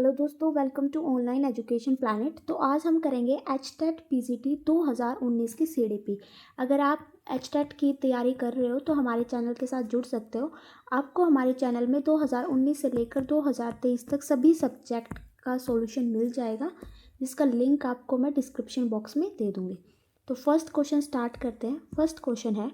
Hello दोस्तों, welcome to online education planet. तो आज हम करेंगे एचटेट पीजीटी 2019 की सीडीपी। अगर आप एचटेट की तैयारी कर रहे हो तो हमारे चैनल के साथ जुड़ सकते हो। आपको हमारे चैनल में 2019 से लेकर 2023 तक सभी सब्जेक्ट का सॉल्यूशन मिल जाएगा, जिसका लिंक आपको मैं डिस्क्रिप्शन बॉक्स में दे दूँगी। तो फर्स्ट क्वेश्चन स्टार्ट करते हैं। फर्स्ट क्वेश्चन है,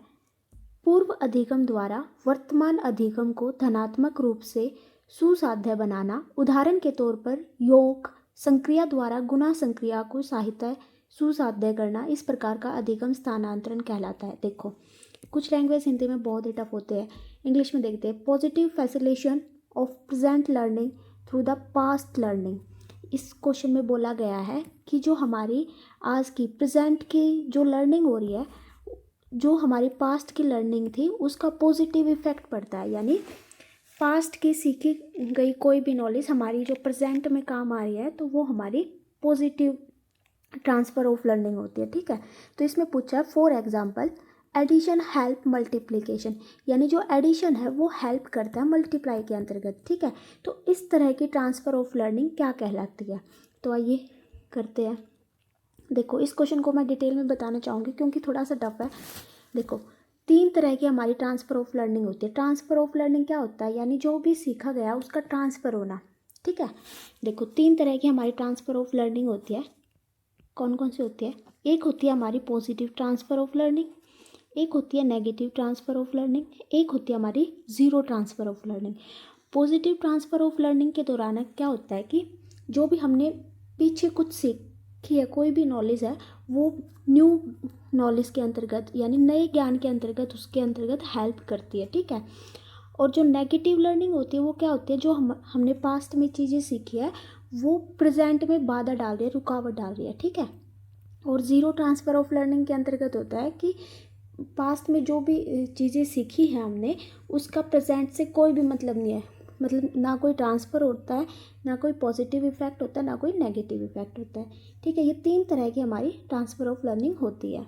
पूर्व अधिगम द्वारा वर्तमान अधिगम को धनात्मक रूप से सुसाध्य बनाना। उदाहरण के तौर पर योग संक्रिया द्वारा गुणा संक्रिया को साहित्य सुसाध्य करना इस प्रकार का अधिगम स्थानांतरण कहलाता है। देखो, कुछ लैंग्वेज हिंदी में बहुत ही टफ होते हैं, इंग्लिश में देखते हैं। Positive facilitation of present learning through the past learning. इस क्वेश्चन में बोला गया है कि जो हमारी आज की प्रेजेंट की जो लर्निंग हो रही है, जो हमारी पास्ट की लर्निंग थी, उसका पॉजिटिव इफेक्ट पड़ता है। यानी पास्ट की सीखी गई कोई भी नॉलेज हमारी जो प्रेजेंट में काम आ रही है, तो वो हमारी पॉजिटिव ट्रांसफ़र ऑफ लर्निंग होती है। ठीक है, तो इसमें पूछा है for example addition help multiplication, यानी जो एडिशन है वो हेल्प करता है मल्टीप्लाई के अंतर्गत। ठीक है, तो इस तरह की ट्रांसफ़र ऑफ लर्निंग क्या कहलाती है? तो आइए करते हैं। देखो, इस क्वेश्चन को मैं डिटेल में बताना चाहूँगी क्योंकि थोड़ा सा टफ है। देखो, 3 तरह की हमारी ट्रांसफ़र ऑफ लर्निंग होती है। ट्रांसफ़र ऑफ लर्निंग क्या होता है? यानी जो भी सीखा गया उसका ट्रांसफ़र होना। ठीक है, देखो 3 तरह की हमारी ट्रांसफ़र ऑफ लर्निंग होती है। कौन कौन सी होती है? एक होती है हमारी पॉजिटिव ट्रांसफ़र ऑफ लर्निंग, एक होती है नेगेटिव ट्रांसफ़र ऑफ लर्निंग, एक होती है हमारी zero transfer of learning. Positive transfer of learning के दौरान क्या होता है कि जो भी हमने पीछे कुछ सीखी है, कोई भी नॉलेज है, वो न्यू नॉलेज के अंतर्गत यानी नए ज्ञान के अंतर्गत उसके अंतर्गत हेल्प करती है। ठीक है, और जो नेगेटिव लर्निंग होती है वो क्या होती है? जो हमने पास्ट में चीज़ें सीखी है वो प्रेजेंट में बाधा डाल रही है, रुकावट डाल रही है। ठीक है, और ज़ीरो ट्रांसफ़र ऑफ लर्निंग के अंतर्गत होता है कि पास्ट में जो भी चीज़ें सीखी हैं हमने, उसका प्रेजेंट से कोई भी मतलब नहीं है। मतलब ना कोई ट्रांसफ़र होता है, ना कोई पॉजिटिव इफेक्ट होता है, ना कोई नेगेटिव इफेक्ट होता है। ठीक है, ये 3 तरह की हमारी ट्रांसफ़र ऑफ लर्निंग होती है।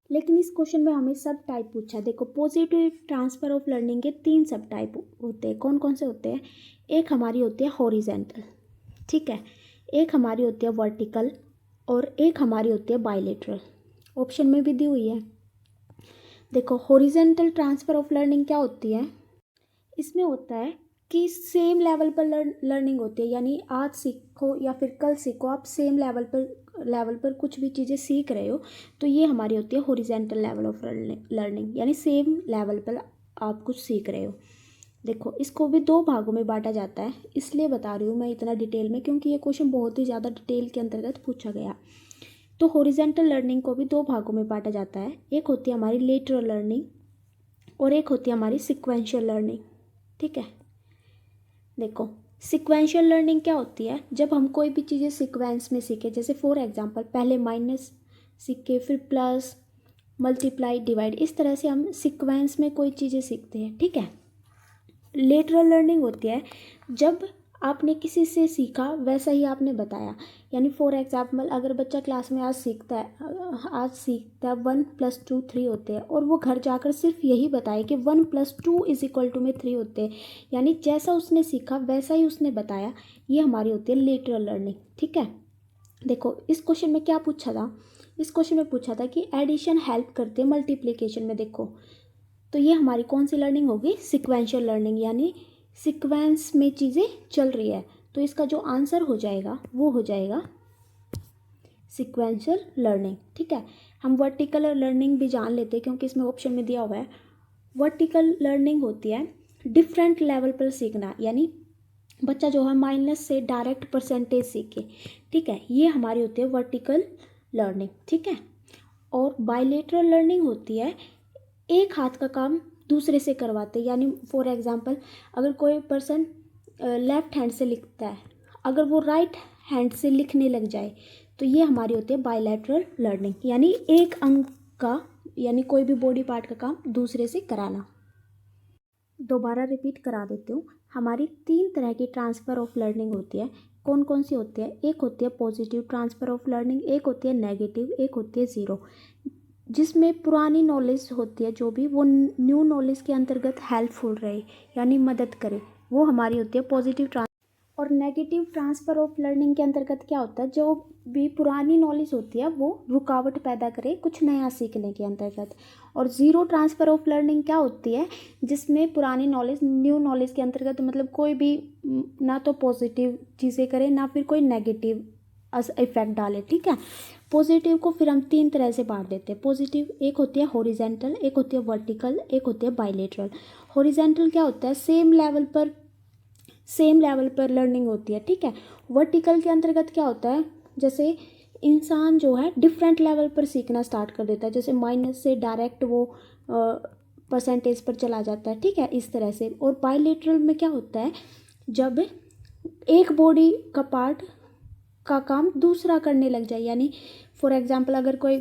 लेकिन इस क्वेश्चन में हमें सब टाइप पूछा है। देखो, पॉजिटिव ट्रांसफ़र ऑफ लर्निंग के 3 सब टाइप होते हैं। कौन कौन से होते हैं? एक हमारी होती है हॉरिजेंटल, ठीक है, एक हमारी होती है वर्टिकल, और एक हमारी होती है बायलेटरल। ऑप्शन में भी दी हुई है। देखो, हॉरिजेंटल ट्रांसफ़र ऑफ लर्निंग क्या होती है? इसमें होता है कि सेम लेवल पर लर्निंग होती है। यानी आज सीखो या फिर कल सीखो, आप सेम लेवल पर कुछ भी चीज़ें सीख रहे हो, तो ये हमारी होती है हॉरिजेंटल लेवल ऑफ लर्निंग, यानी सेम लेवल पर आप कुछ सीख रहे हो। देखो, इसको भी 2 भागों में बांटा जाता है, इसलिए बता रही हूँ मैं इतना डिटेल में क्योंकि ये क्वेश्चन बहुत ही ज़्यादा डिटेल के अंतर्गत पूछा गया। तो हॉरिजेंटल लर्निंग को भी 2 भागों में बांटा जाता है। एक होती है हमारी लेटरल लर्निंग और एक होती है हमारी सिक्वेंशियल लर्निंग। ठीक है, देखो, सिक्वेंशियल लर्निंग क्या होती है? जब हम कोई भी चीज़ें सीक्वेंस में सीखे, जैसे फॉर एग्जांपल पहले माइनस सीखे, फिर प्लस, मल्टीप्लाई, डिवाइड, इस तरह से हम सीक्वेंस में कोई चीज़ें सीखते हैं। ठीक है, लेटरल लर्निंग होती है जब आपने किसी से सीखा वैसा ही आपने बताया। यानी फॉर एग्जाम्पल अगर बच्चा क्लास में आज सीखता है 1 + 2 3 होते हैं, और वो घर जाकर सिर्फ यही बताए कि 1 + 2 = में 3 होते हैं, यानी जैसा उसने सीखा वैसा ही उसने बताया, ये हमारी होती है लेटरल लर्निंग। ठीक है, देखो, इस क्वेश्चन में क्या पूछा था? इस क्वेश्चन में पूछा था कि एडिशन हेल्प करते हैं मल्टीप्लिकेशन में। देखो, तो ये हमारी कौन सी लर्निंग होगी? सिक्वेंशियल लर्निंग, यानी सीक्वेंस में चीज़ें चल रही है। तो इसका जो आंसर हो जाएगा वो हो जाएगा सिक्वेंशियल लर्निंग। ठीक है, हम वर्टिकल लर्निंग भी जान लेते हैं क्योंकि इसमें ऑप्शन में दिया हुआ है। वर्टिकल लर्निंग होती है डिफरेंट लेवल पर सीखना, यानी बच्चा जो है माइनस से डायरेक्ट परसेंटेज सीखे। ठीक है, ये हमारी होती है वर्टिकल लर्निंग। ठीक है, और बायलेटरल लर्निंग होती है एक हाथ का काम दूसरे से करवाते, यानी फॉर एग्जांपल अगर कोई पर्सन लेफ्ट हैंड से लिखता है, अगर वो राइट हैंड से लिखने लग जाए, तो ये हमारी होती है बायलैटरल लर्निंग, यानी एक अंग का यानी कोई भी बॉडी पार्ट का काम दूसरे से कराना। दोबारा रिपीट करा देती हूँ, हमारी 3 तरह की ट्रांसफ़र ऑफ लर्निंग होती है। कौन कौन सी होती है? एक होती है पॉजिटिव ट्रांसफ़र ऑफ लर्निंग, एक होती है नेगेटिव, एक होती है ज़ीरो। जिसमें पुरानी नॉलेज होती है जो भी, वो न्यू नॉलेज के अंतर्गत हेल्पफुल रहे, यानी मदद करे, वो हमारी होती है पॉजिटिव और नेगेटिव ट्रांसफ़र ऑफ लर्निंग के अंतर्गत क्या होता है, जो भी पुरानी नॉलेज होती है वो रुकावट पैदा करे कुछ नया सीखने के अंतर्गत। और ज़ीरो ट्रांसफ़र ऑफ लर्निंग क्या होती है, जिसमें पुरानी नॉलेज न्यू नॉलेज के अंतर्गत मतलब कोई भी ना तो पॉजिटिव चीज़ें करे ना फिर कोई नेगेटिव इफेक्ट डाले। ठीक है, पॉजिटिव को फिर हम तीन तरह से बांट देते हैं। पॉजिटिव एक होती है हॉरिजेंटल, एक होती है वर्टिकल, एक होती है बायलेटरल। हॉरिजेंटल क्या होता है, सेम लेवल पर लर्निंग होती है। ठीक है, वर्टिकल के अंतर्गत क्या होता है, जैसे इंसान जो है डिफरेंट लेवल पर सीखना स्टार्ट कर देता है, जैसे माइनस से डायरेक्ट वो परसेंटेज पर चला जाता है। ठीक है, इस तरह से। और बायलेटरल में क्या होता है, जब एक बॉडी का पार्ट का काम दूसरा करने लग जाए, यानी फॉर एग्जांपल अगर कोई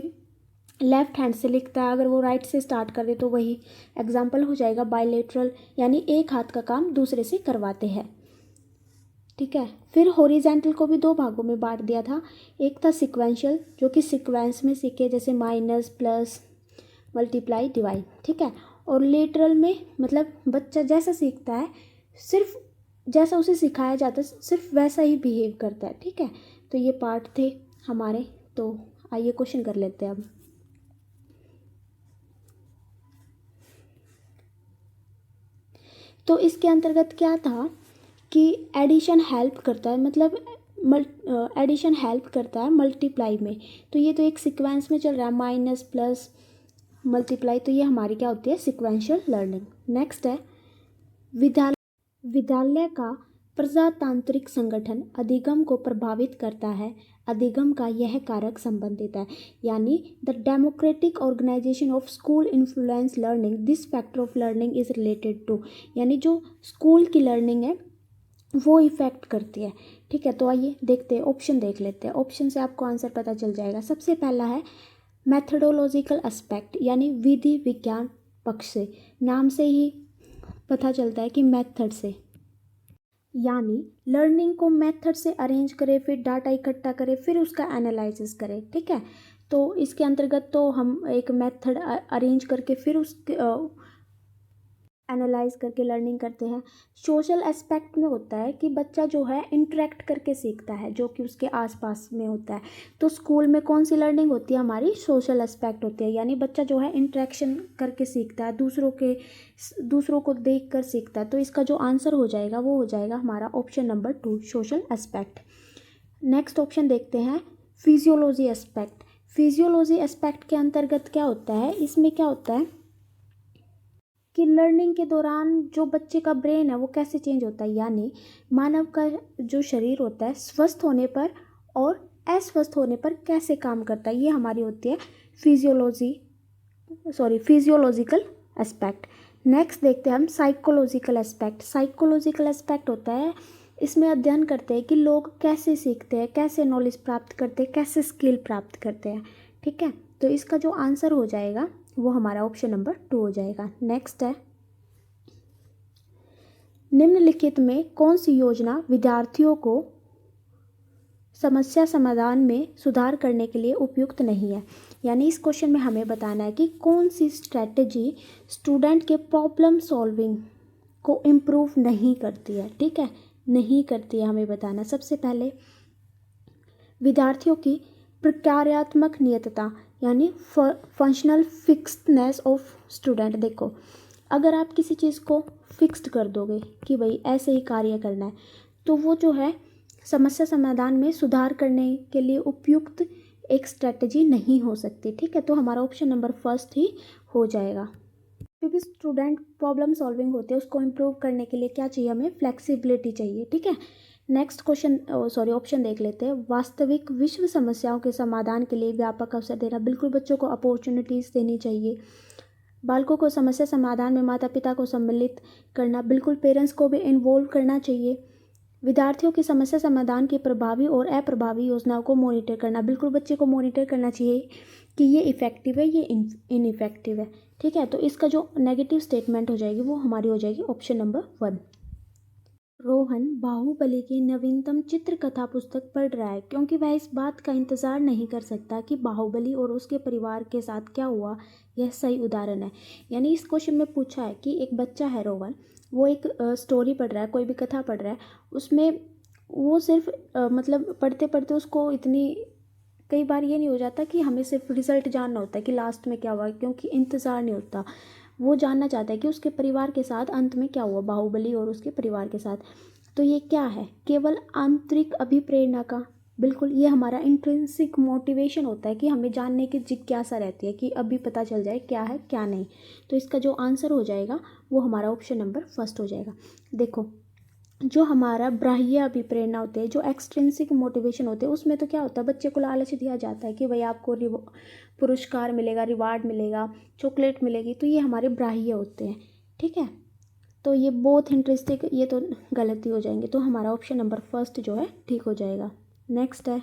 लेफ्ट हैंड से लिखता है, अगर वो राइट से स्टार्ट कर दे तो वही एग्जांपल हो जाएगा बायलेटरल, यानी एक हाथ का काम दूसरे से करवाते हैं। ठीक है, फिर हॉरिजेंटल को भी दो भागों में बांट दिया था। एक था सिक्वेंशियल, जो कि सीक्वेंस में सीखे, जैसे माइनस प्लस मल्टीप्लाई डिवाइड। ठीक है, और लेटरल में मतलब बच्चा जैसा सीखता है, सिर्फ जैसा उसे सिखाया जाता है सिर्फ वैसा ही बिहेव करता है। ठीक है, तो ये पार्ट थे हमारे। तो आइए क्वेश्चन कर लेते हैं अब। तो इसके अंतर्गत क्या था कि एडिशन हेल्प करता है, मतलब एडिशन हेल्प करता है मल्टीप्लाई में। तो ये तो एक सीक्वेंस में चल रहा है, माइनस प्लस मल्टीप्लाई, तो ये हमारी क्या होती है, सीक्वेंशियल लर्निंग। नेक्स्ट है विद्यालय का प्रजातांत्रिक संगठन अधिगम को प्रभावित करता है। अधिगम का यह कारक संबंधित है, यानी the democratic organisation of school influence learning, this factor of learning is related to, यानी जो स्कूल की लर्निंग है वो इफ़ेक्ट करती है। ठीक है, तो आइए देखते हैं, ऑप्शन देख लेते हैं। ऑप्शन से आपको आंसर पता चल जाएगा। सबसे पहला है मैथडोलॉजिकल एस्पेक्ट, यानी विधि विज्ञान पक्ष से। नाम से ही पता चलता है कि मेथड से, यानी लर्निंग को मेथड से अरेंज करे, फिर डाटा इकट्ठा करे, फिर उसका एनालिसिस करे। ठीक है, तो इसके अंतर्गत तो हम एक मेथड अरेंज करके फिर उसके एनालाइज करके लर्निंग करते हैं। सोशल एस्पेक्ट में होता है कि बच्चा जो है इंटरेक्ट करके सीखता है, जो कि उसके आसपास में होता है। तो स्कूल में कौन सी लर्निंग होती है, हमारी सोशल एस्पेक्ट होती है, यानी बच्चा जो है इंटरेक्शन करके सीखता है, दूसरों को देख कर सीखता है। तो इसका जो आंसर हो जाएगा वो हो जाएगा हमारा option number 2, social aspect. Next option देखते हैं, फिजियोलॉजी एस्पेक्ट। फिजियोलॉजी एस्पेक्ट के अंतर्गत क्या होता है, इसमें क्या होता है कि लर्निंग के दौरान जो बच्चे का ब्रेन है वो कैसे चेंज होता है, यानी मानव का जो शरीर होता है स्वस्थ होने पर और अस्वस्थ होने पर कैसे काम करता है, ये हमारी होती है फिजियोलॉजिकल एस्पेक्ट। नेक्स्ट देखते हैं हम साइकोलॉजिकल एस्पेक्ट। साइकोलॉजिकल एस्पेक्ट होता है, इसमें अध्ययन करते हैं कि लोग कैसे सीखते हैं, कैसे नॉलेज प्राप्त करते हैं, कैसे स्किल प्राप्त करते हैं। ठीक है, तो इसका जो आंसर हो जाएगा वो हमारा ऑप्शन नंबर 2 हो जाएगा। नेक्स्ट है, निम्नलिखित में कौन सी योजना विद्यार्थियों को समस्या समाधान में सुधार करने के लिए उपयुक्त नहीं है, यानी इस क्वेश्चन में हमें बताना है कि कौन सी स्ट्रैटेजी स्टूडेंट के प्रॉब्लम सॉल्विंग को इम्प्रूव नहीं करती है। ठीक है, नहीं करती है हमें बताना। सबसे पहले विद्यार्थियों की प्रक्रियात्मक नियतता, यानी फंक्शनल फिक्स्डनेस ऑफ स्टूडेंट। देखो, अगर आप किसी चीज़ को फिक्स्ड कर दोगे कि भाई ऐसे ही कार्य करना है, तो वो जो है समस्या समाधान में सुधार करने के लिए उपयुक्त एक स्ट्रेटजी नहीं हो सकती। ठीक है, तो हमारा ऑप्शन नंबर फर्स्ट ही हो जाएगा। क्योंकि स्टूडेंट प्रॉब्लम सॉल्विंग होते हैं, उसको इम्प्रूव करने के लिए क्या चाहिए, हमें फ्लेक्सिबिलिटी चाहिए। ठीक है, नेक्स्ट ऑप्शन देख लेते हैं। वास्तविक विश्व समस्याओं के समाधान के लिए व्यापक अवसर देना, बिल्कुल बच्चों को अपॉर्चुनिटीज़ देनी चाहिए। बालकों को समस्या समाधान में माता पिता को सम्मिलित करना, बिल्कुल पेरेंट्स को भी इन्वॉल्व करना चाहिए। विद्यार्थियों की समस्या समाधान की प्रभावी और अप्रभावी योजनाओं को मॉनिटर करना, बिल्कुल बच्चे को मॉनिटर करना चाहिए कि ये इफ़ेक्टिव है, ये इनइफेक्टिव है। ठीक है, तो इसका जो नेगेटिव स्टेटमेंट हो जाएगी वो हमारी हो जाएगी ऑप्शन नंबर 1। रोहन बाहुबली की नवीनतम चित्रकथा पुस्तक पढ़ रहा है क्योंकि वह इस बात का इंतज़ार नहीं कर सकता कि बाहुबली और उसके परिवार के साथ क्या हुआ। यह सही उदाहरण है, यानी इस क्वेश्चन में पूछा है कि एक बच्चा है रोहन, वो एक स्टोरी पढ़ रहा है, कोई भी कथा पढ़ रहा है, उसमें वो सिर्फ मतलब पढ़ते पढ़ते उसको इतनी, कई बार ये नहीं हो जाता कि हमें सिर्फ रिज़ल्ट जानना होता है कि लास्ट में क्या हुआ, क्योंकि इंतज़ार नहीं होता। वो जानना चाहता है कि उसके परिवार के साथ अंत में क्या हुआ, बाहुबली और उसके परिवार के साथ। तो ये क्या है, केवल आंतरिक अभिप्रेरणा का, बिल्कुल ये हमारा इंट्रिंसिक मोटिवेशन होता है कि हमें जानने की जिज्ञासा रहती है कि अभी पता चल जाए क्या है क्या नहीं। तो इसका जो आंसर हो जाएगा वो हमारा ऑप्शन नंबर फर्स्ट हो जाएगा। देखो, जो हमारा बाह्य अभिप्रेरणा होते हैं, जो एक्सट्रिंसिक मोटिवेशन होते हैं, उसमें तो क्या होता है, बच्चे को लालच दिया जाता है कि भाई आपको पुरस्कार मिलेगा, रिवार्ड मिलेगा, चॉकलेट मिलेगी। तो ये हमारे बाह्य होते हैं, ठीक है। तो ये बोथ इंटरेस्टिंग, ये तो गलती हो जाएंगे। तो हमारा ऑप्शन नंबर फर्स्ट जो है ठीक हो जाएगा। नेक्स्ट है,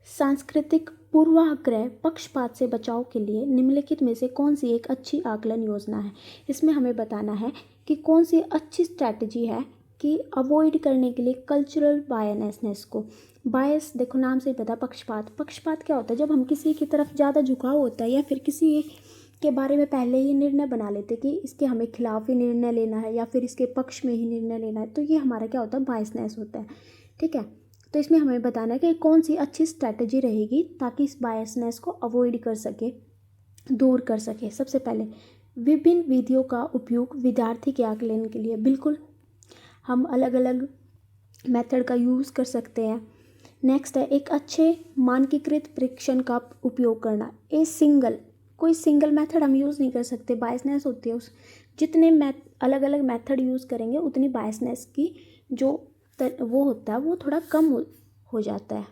सांस्कृतिक पूर्वाग्रह पक्षपात से बचाव के लिए निम्नलिखित में से कौन सी एक अच्छी आकलन योजना है। इसमें हमें बताना है कि कौन सी अच्छी स्ट्रैटेजी है कि अवॉइड करने के लिए कल्चरल बायसनेस को। बायस देखो नाम से ही पता, पक्षपात। पक्षपात क्या होता है, जब हम किसी की तरफ ज़्यादा झुकाव होता है या फिर किसी के बारे में पहले ही निर्णय बना लेते कि इसके हमें खिलाफ ही निर्णय लेना है या फिर इसके पक्ष में ही निर्णय लेना है, तो ये हमारा क्या होता है, बायसनेस होता है, ठीक है। तो इसमें हमें बताना है कि कौन सी अच्छी स्ट्रैटेजी रहेगी ताकि इस बायसनेस को अवॉइड कर सके, दूर कर सके। सबसे पहले, विभिन्न विधियों का उपयोग विद्यार्थी के आकलन के लिए, बिल्कुल हम अलग अलग मेथड का यूज़ कर सकते हैं। नेक्स्ट है, एक अच्छे मानकीकृत परीक्षण का उपयोग करना। कोई सिंगल मेथड हम यूज़ नहीं कर सकते, बायसनेस होती है। उस जितने अलग अलग मेथड यूज़ करेंगे उतनी बायसनेस की जो वो होता है वो थोड़ा कम हो जाता है।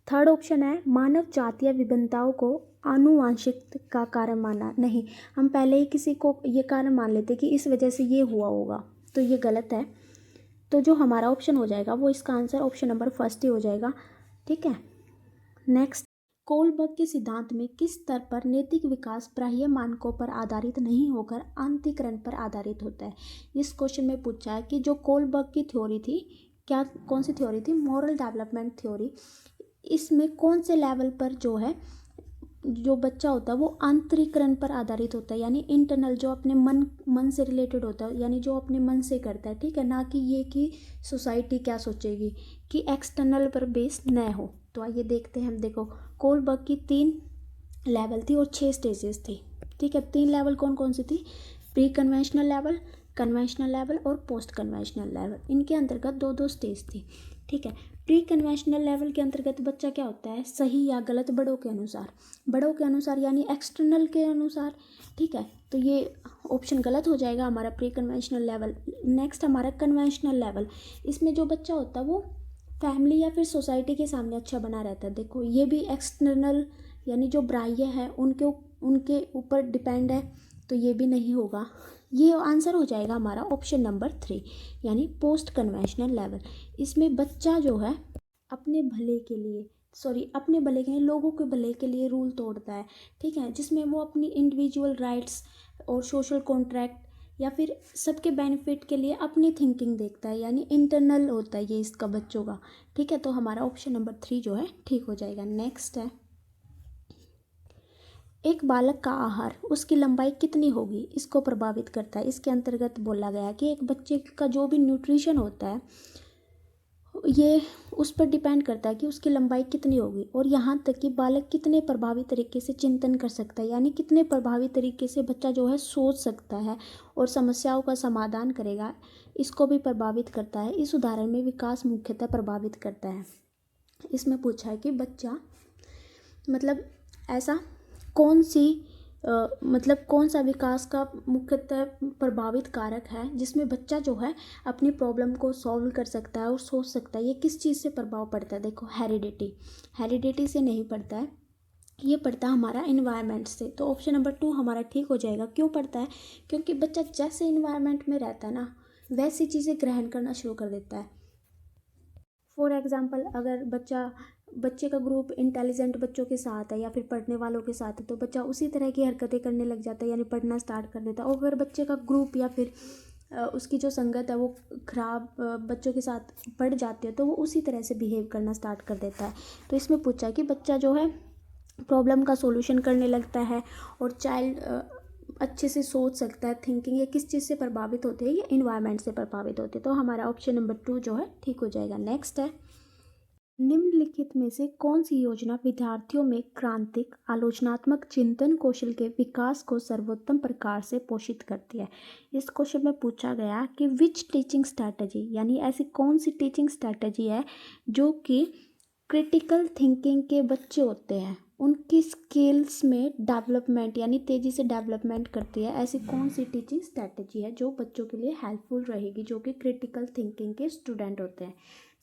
थर्ड ऑप्शन है, मानव जातीय विभिन्नताओं को आनुवांशिक का कारण मानना। नहीं, हम पहले ही किसी को ये कारण मान लेते कि इस वजह से ये हुआ होगा, तो ये गलत है। तो जो हमारा ऑप्शन हो जाएगा वो इसका आंसर ऑप्शन नंबर फर्स्ट ही हो जाएगा, ठीक है। नेक्स्ट, कोलबर्ग के सिद्धांत में किस स्तर पर नैतिक विकास बाह्य मानकों पर आधारित नहीं होकर आंतरिकरण पर आधारित होता है। इस क्वेश्चन में पूछा है कि जो कोलबर्ग की थ्योरी थी, क्या कौन सी थ्योरी थी, मॉरल डेवलपमेंट थ्योरी। इसमें कौन से लेवल पर जो है जो बच्चा होता है वो आंतरिकरण पर आधारित होता है, यानी इंटरनल, जो अपने मन से रिलेटेड होता है, यानी जो अपने मन से करता है, ठीक है, ना कि ये कि सोसाइटी क्या सोचेगी, कि एक्सटर्नल पर बेस न हो। तो आइए देखते हैं हम। देखो, कोलबर्ग की 3 लेवल थी और 6 स्टेजेस थी, ठीक है। 3 लेवल कौन कौन सी थी, pre conventional level, conventional level और पोस्ट कन्वेंशनल लेवल। इनके अंतर्गत 2-2 स्टेज थी, ठीक है। प्री कन्वेंशनल लेवल के अंतर्गत बच्चा क्या होता है, सही या गलत बड़ों के अनुसार यानी एक्सटर्नल के अनुसार, ठीक है। तो ये ऑप्शन गलत हो जाएगा हमारा प्री कन्वेंशनल लेवल। नेक्स्ट हमारा कन्वेंशनल लेवल, इसमें जो बच्चा होता है वो फैमिली या फिर सोसाइटी के सामने अच्छा बना रहता है। देखो, ये भी एक्सटर्नल यानी जो बाह्य है उनके ऊपर डिपेंड है, तो ये भी नहीं होगा। ये आंसर हो जाएगा हमारा ऑप्शन नंबर 3 यानी पोस्ट कन्वेंशनल लेवल। इसमें बच्चा जो है अपने भले के लिए लोगों के भले के लिए रूल तोड़ता है, ठीक है, जिसमें वो अपनी इंडिविजुअल राइट्स और सोशल कॉन्ट्रैक्ट या फिर सबके बेनिफिट के लिए अपनी थिंकिंग देखता है, यानी इंटरनल होता है ये इसका बच्चों का, ठीक है। तो हमारा ऑप्शन नंबर 3 जो है ठीक हो जाएगा। नेक्स्ट है, एक बालक का आहार उसकी लंबाई कितनी होगी इसको प्रभावित करता है। इसके अंतर्गत बोला गया कि एक बच्चे का जो भी न्यूट्रिशन होता है ये उस पर डिपेंड करता है कि उसकी लंबाई कितनी होगी, और यहाँ तक कि बालक कितने प्रभावी तरीके से चिंतन कर सकता है, यानी कितने प्रभावी तरीके से बच्चा जो है सोच सकता है और समस्याओं का समाधान करेगा, इसको भी प्रभावित करता है। इस उदाहरण में विकास मुख्यतः प्रभावित करता है। इसमें पूछा है कि बच्चा मतलब ऐसा कौन सा विकास का मुख्यतः प्रभावित कारक है जिसमें बच्चा जो है अपनी प्रॉब्लम को सॉल्व कर सकता है और सोच सकता है। ये किस चीज़ से प्रभाव पड़ता है, देखो हेरिडिटी से नहीं पड़ता है, ये पड़ता है हमारा इन्वायरमेंट से। तो ऑप्शन नंबर 2 हमारा ठीक हो जाएगा। क्यों पड़ता है, क्योंकि बच्चा जैसे इन्वायरमेंट में रहता है ना वैसी चीज़ें ग्रहण करना शुरू कर देता है। फॉर एग्ज़ाम्पल, अगर बच्चे का ग्रुप इंटेलिजेंट बच्चों के साथ है या फिर पढ़ने वालों के साथ है तो बच्चा उसी तरह की हरकतें करने लग जाता है, यानी पढ़ना स्टार्ट कर देता है। और अगर बच्चे का ग्रुप या फिर उसकी जो संगत है वो ख़राब बच्चों के साथ पढ़ जाती है तो वो उसी तरह से बिहेव करना स्टार्ट कर देता है। तो इसमें पूछा कि बच्चा जो है प्रॉब्लम का सॉल्यूशन करने लगता है और अच्छे से सोच सकता है, थिंकिंग ये किस चीज़ से प्रभावित होती है, ये इन्वायरमेंट से प्रभावित होती है। तो हमारा ऑप्शन नंबर 2 जो है ठीक हो जाएगा। नेक्स्ट है, निम्नलिखित में से कौन सी योजना विद्यार्थियों में क्रांतिक आलोचनात्मक चिंतन कौशल के विकास को सर्वोत्तम प्रकार से पोषित करती है। इस क्वेश्चन में पूछा गया कि विच टीचिंग स्ट्रैटेजी, यानी ऐसी कौन सी टीचिंग स्ट्रैटेजी है जो कि क्रिटिकल थिंकिंग के बच्चे होते हैं उनकी स्किल्स में डेवलपमेंट यानी तेज़ी से डेवलपमेंट करती है। ऐसी कौन सी टीचिंग स्ट्रैटेजी है जो बच्चों के लिए हेल्पफुल रहेगी, जो कि क्रिटिकल थिंकिंग के स्टूडेंट होते हैं।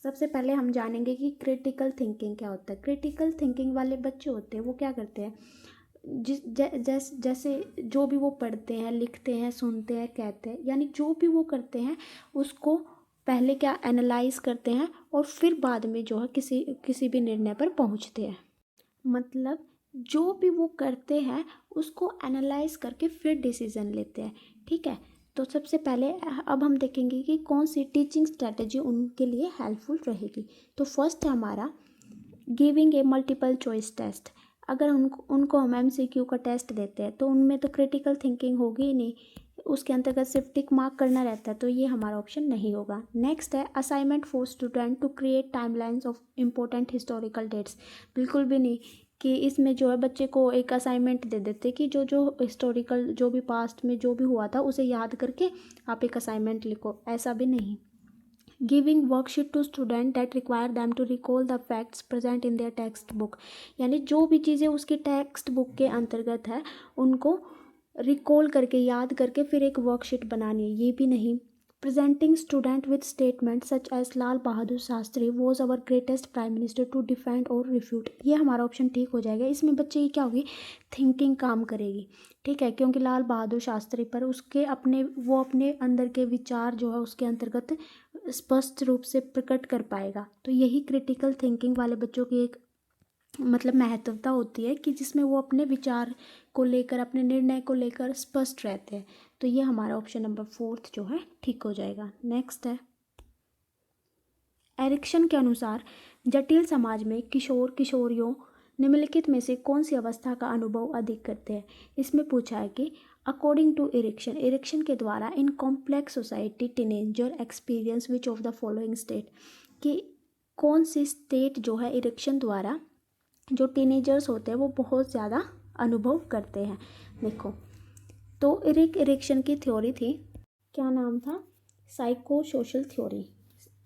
सबसे पहले हम जानेंगे कि क्रिटिकल थिंकिंग क्या होता है। क्रिटिकल थिंकिंग वाले बच्चे होते हैं वो क्या करते हैं, जैसे जो भी वो पढ़ते हैं, लिखते हैं, सुनते हैं, कहते हैं, यानी जो भी वो करते हैं उसको पहले क्या एनालाइज करते हैं और फिर बाद में जो है किसी भी निर्णय पर पहुंचते हैं। मतलब जो भी वो करते हैं उसको एनालाइज करके फिर डिसीजन लेते हैं। ठीक है, तो सबसे पहले अब हम देखेंगे कि कौन सी टीचिंग स्ट्रैटेजी उनके लिए हेल्पफुल रहेगी। तो फर्स्ट है हमारा giving a multiple choice test. अगर उनको हम MCQ का टेस्ट देते हैं तो उनमें तो क्रिटिकल थिंकिंग होगी ही नहीं, उसके अंतर्गत सिर्फ टिक मार्क करना रहता है, तो ये हमारा ऑप्शन नहीं होगा। नेक्स्ट है assignment for student to create timelines of important historical dates. बिल्कुल भी नहीं कि इसमें जो है बच्चे को एक असाइनमेंट दे देते कि जो जो हिस्टोरिकल जो भी पास्ट में जो भी हुआ था उसे याद करके आप एक असाइनमेंट लिखो, ऐसा भी नहीं। Giving worksheet to student that require them to recall the facts present in their textbook, यानी जो भी चीज़ें उसकी टेक्स्ट बुक के अंतर्गत है उनको रिकॉल करके याद करके फिर एक वर्कशीट बनानी है, ये भी नहीं। Presenting student with statement such as Lal Bahadur Shastri was our greatest prime minister to defend और रिफ्यूट, ये हमारा ऑप्शन ठीक हो जाएगा। इसमें बच्चे की क्या होगी, थिंकिंग काम करेगी। ठीक है, क्योंकि लाल बहादुर शास्त्री पर उसके अपने अंदर के विचार जो है उसके अंतर्गत स्पष्ट रूप से प्रकट कर पाएगा। तो यही क्रिटिकल थिंकिंग वाले बच्चों की एक मतलब महत्वता होती है कि जिसमें वो अपने विचार को लेकर, अपने निर्णय को लेकर स्पष्ट रहते हैं। तो ये हमारा ऑप्शन नंबर 4 जो है ठीक हो जाएगा। नेक्स्ट है एरिक्सन के अनुसार जटिल समाज में किशोर किशोरियों निम्नलिखित में से कौन सी अवस्था का अनुभव अधिक करते हैं। इसमें पूछा है कि अकॉर्डिंग टू एरिक्सन के द्वारा in complex society teenager experience which of the following state, कि कौन सी स्टेट जो है एरिक्सन द्वारा जो टीनेजर्स होते हैं वो बहुत ज़्यादा अनुभव करते हैं। देखो, तो एरिक्सन की थ्योरी थी, क्या नाम था, साइको सोशल थ्योरी।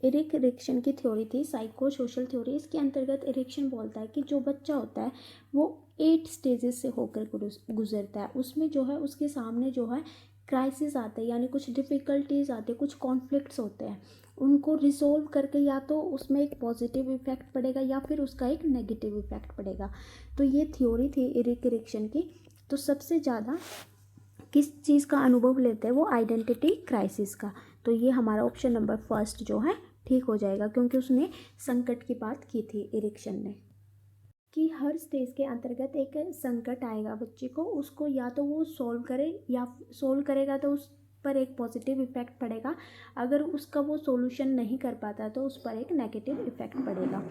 एरिक्सन की थ्योरी थी साइको सोशल थ्योरी। इसके अंतर्गत एरिक्सन बोलता है कि जो बच्चा होता है वो 8 स्टेजेस से होकर गुजरता है। उसमें जो है उसके सामने जो है क्राइसिस आते हैं, यानी कुछ डिफ़िकल्टीज आते हैं, कुछ कॉन्फ्लिक्ट्स होते हैं, उनको रिसोल्व करके या तो उसमें एक पॉजिटिव इफेक्ट पड़ेगा या फिर उसका एक नेगेटिव इफेक्ट पड़ेगा। तो ये थ्योरी थी एरिक्सन की। तो सबसे ज़्यादा किस चीज़ का अनुभव लेते हैं वो आइडेंटिटी क्राइसिस का। तो ये हमारा ऑप्शन नंबर 1 जो है ठीक हो जाएगा, क्योंकि उसने संकट की बात की थी एरिक्सन ने कि हर स्टेज के अंतर्गत एक संकट आएगा बच्चे को, उसको या तो वो सॉल्व करे या सॉल्व करेगा तो उस पर एक पॉजिटिव इफेक्ट पड़ेगा, अगर उसका वो सॉल्यूशन नहीं कर पाता तो उस पर एक नेगेटिव इफेक्ट पड़ेगा।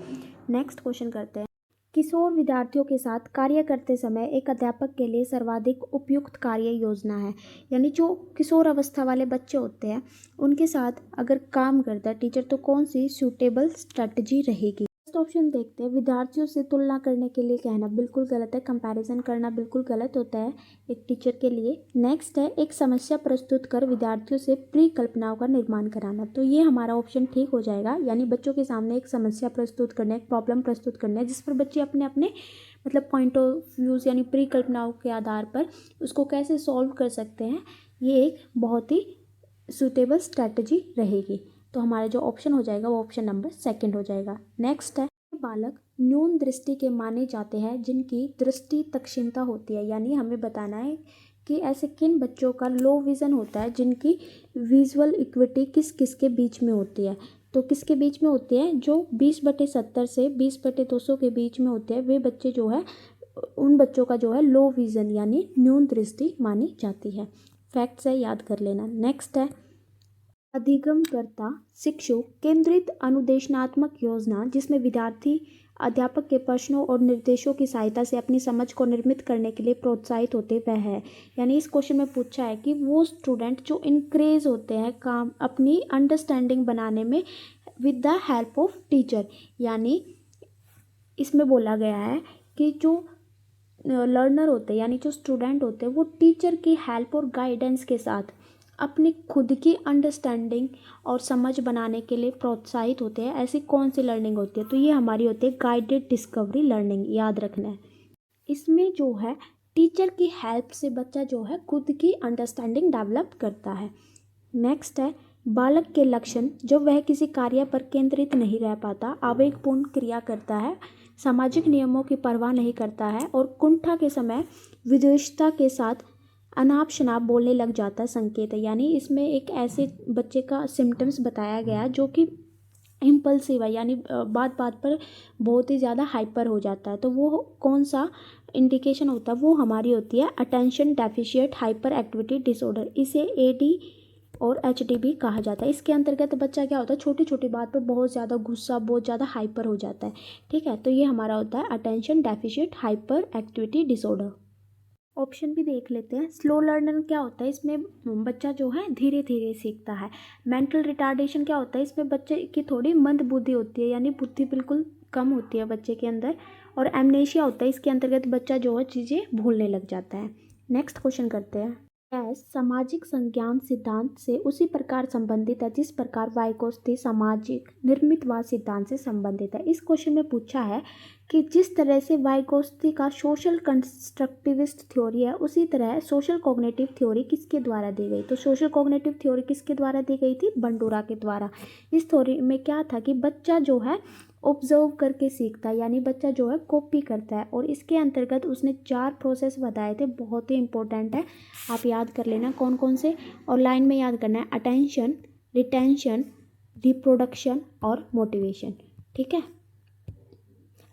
नेक्स्ट क्वेश्चन करते हैं, किशोर विद्यार्थियों के साथ कार्य करते समय एक अध्यापक के लिए सर्वाधिक उपयुक्त कार्य योजना है, यानी जो किशोर अवस्था वाले बच्चे होते हैं उनके साथ अगर काम करता है टीचर तो कौन सी सूटेबल स्ट्रैटेजी रहेगी। फर्स्ट ऑप्शन देखते हैं, विद्यार्थियों से तुलना करने के लिए कहना बिल्कुल गलत है, कंपैरिजन करना बिल्कुल गलत होता है एक टीचर के लिए। नेक्स्ट है एक समस्या प्रस्तुत कर विद्यार्थियों से परिकल्पनाओं का निर्माण कराना, तो ये हमारा ऑप्शन ठीक हो जाएगा, यानी बच्चों के सामने एक समस्या प्रस्तुत करना, एक प्रॉब्लम प्रस्तुत करना है जिस पर बच्चे अपने अपने मतलब पॉइंट ऑफ व्यूज़ यानी परिकल्पनाओं के आधार पर उसको कैसे सॉल्व कर सकते हैं, ये एक बहुत ही सूटेबल स्ट्रैटेजी रहेगी। तो हमारा जो ऑप्शन हो जाएगा वो ऑप्शन नंबर 2 हो जाएगा। नेक्स्ट है बालक न्यून दृष्टि के माने जाते हैं जिनकी दृष्टि तक्षणता होती है, यानी हमें बताना है कि ऐसे किन बच्चों का लो विज़न होता है जिनकी विजुअल इक्विटी किस किस के बीच में होती है। तो किसके बीच में होती है, जो 20/70 से 20/200 के बीच में होते हैं, वे बच्चे जो है उन बच्चों का जो है लो विज़न यानी न्यून दृष्टि मानी जाती है। फैक्ट्स है, याद कर लेना। नेक्स्ट है अधिगमकर्ता शिक्षु केंद्रित अनुदेशनात्मक योजना जिसमें विद्यार्थी अध्यापक के प्रश्नों और निर्देशों की सहायता से अपनी समझ को निर्मित करने के लिए प्रोत्साहित होते वह है। यानी इस क्वेश्चन में पूछा है कि वो स्टूडेंट जो इंक्रेज होते हैं काम अपनी अंडरस्टैंडिंग बनाने में with the help of teacher. यानी इसमें बोला गया है कि जो लर्नर होते हैं यानी जो स्टूडेंट होते हैं वो टीचर की हेल्प और गाइडेंस के साथ अपनी खुद की अंडरस्टैंडिंग और समझ बनाने के लिए प्रोत्साहित होते हैं। ऐसी कौन सी लर्निंग होती है? तो ये हमारी होती है गाइडेड डिस्कवरी लर्निंग, याद रखना है। इसमें जो है टीचर की हेल्प से बच्चा जो है खुद की अंडरस्टैंडिंग डेवलप करता है। नेक्स्ट है बालक के लक्षण, जब वह किसी कार्य पर केंद्रित नहीं रह पाता, आवेगपूर्ण क्रिया करता है, सामाजिक नियमों की परवाह नहीं करता है और कुंठा के समय विद्वेषता के साथ अनाप शनाप बोलने लग जाता है, संकेत है। यानी इसमें एक ऐसे बच्चे का सिम्टम्स बताया गया जो कि इम्पल्सिव है, यानी बात बात पर बहुत ही ज़्यादा हाइपर हो जाता है। तो वो कौन सा इंडिकेशन होता है? वो हमारी होती है attention deficit hyper activity disorder. इसे एडी और एचडीबी कहा जाता है। इसके अंतर्गत बच्चा क्या होता है, छोटी छोटी बात पर बहुत ज़्यादा गुस्सा, बहुत ज़्यादा हाइपर हो जाता है। ठीक है, तो ये हमारा होता है attention deficit hyper activity disorder. Option भी देख लेते हैं। स्लो लर्नर क्या होता है? इसमें बच्चा जो है धीरे धीरे सीखता है। मेंटल रिटार्डेशन क्या होता है? इसमें बच्चे की थोड़ी मंद बुद्धि होती है, यानी बुद्धि बिल्कुल कम होती है बच्चे के अंदर। और एमनेशिया होता है, इसके अंतर्गत बच्चा जो है चीज़ें भूलने लग जाता है। नेक्स्ट क्वेश्चन करते हैं। एस सामाजिक संज्ञान सिद्धांत से उसी प्रकार संबंधित है जिस प्रकार वाइगोत्स्की सामाजिक निर्मितवाद सिद्धांत से संबंधित है। इस क्वेश्चन में पूछा है कि जिस तरह से वाइगोत्स्की का सोशल कंस्ट्रक्टिविस्ट थ्योरी है, उसी तरह सोशल कॉग्निटिव थ्योरी किसके द्वारा दी गई? तो सोशल कॉग्निटिव थ्योरी किसके द्वारा दी गई थी? बंडूरा के द्वारा। इस थ्योरी में क्या था कि बच्चा जो है ऑब्जर्व करके सीखता है, यानी बच्चा जो है कॉपी करता है। और इसके अंतर्गत उसने 4 प्रोसेस बताए थे, बहुत ही इंपॉर्टेंट है, आप याद कर लेना कौन कौन से। और लाइन में याद करना है अटेंशन, रिटेंशन, रिप्रोडक्शन और मोटिवेशन। ठीक है,